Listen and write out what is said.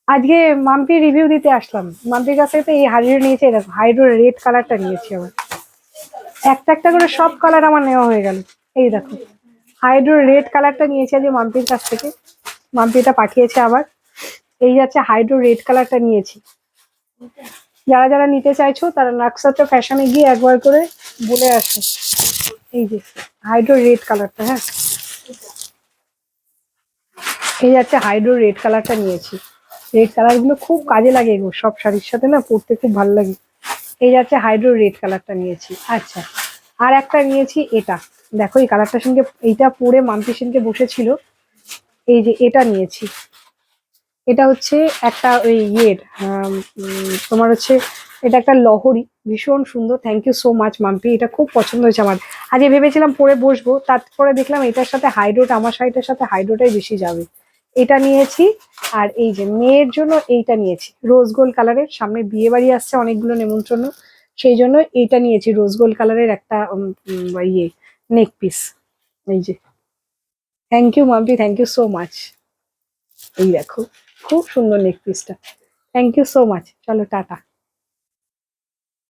আজকে মাম্পি রিভিউ দিতে আসলাম। মাম্পির কাছে তো এই হাইড্রো নিয়েছে, এরকম হাইড্রো রেড কালারটা নিয়েছি আবার। একটা একটা করে সব কালার আমার নেওয়া হয়ে গেল। এই দেখো, হাইড্রো রেড কালারটা নিয়েছি আজকে মাম্পির কাছ থেকে। মাম্পি এটা পাঠিয়েছে আবার। এই যাচ্ছে হাইড্রো রেড কালারটা নিয়েছি। যারা যারা নিতে চাইছো তারা নাকসাত্র ফ্যাশনে গিয়ে একবার করে বলে আসো। এই যে হাইড্রো রেড কালারটা, হ্যাঁ এই যাচ্ছে হাইড্রো রেড কালারটা নিয়েছি। রেড কালার গুলো খুব কাজে লাগে, এগুলো সব শাড়ির সাথে না পরতে খুব ভালো লাগে। এই যাচ্ছে হাইড্রো রেড কালারটা নিয়েছি। আচ্ছা, আর একটা নিয়েছি এটা। দেখো এই কালারটার সঙ্গে এইটা পরে মাম্পি সেনকে বসেছিল। এই যে এটা নিয়েছি। এটা হচ্ছে একটা ওই ইয়ের তোমার হচ্ছে এটা একটা লহরি, ভীষণ সুন্দর। Thank you so much Mampi, এটা খুব পছন্দ হয়েছে আমার। আজকে ভেবেছিলাম পরে বসবো, তারপরে দেখলাম এটার সাথে হাইড্রোটা, আমার শাড়িটার সাথে হাইড্রোটাই বেশি যাবে। এটা নিয়েছি। আর এই যে মেয়ের জন্য এইটা নিয়েছি, রোজ গোল্ড কালারের। সামনে বিয়ে বাড়ি আসছে, অনেকগুলো নেমন্ত্রণ, সেই জন্য এইটা নিয়েছি, রোজ গোল্ড কালারের একটা ইয়ে নেক পিস। এই যে thank you Mampi, thank you so much. এই দেখো খুব সুন্দর নেক পিসটা। Thank you so much. চলো টাটা।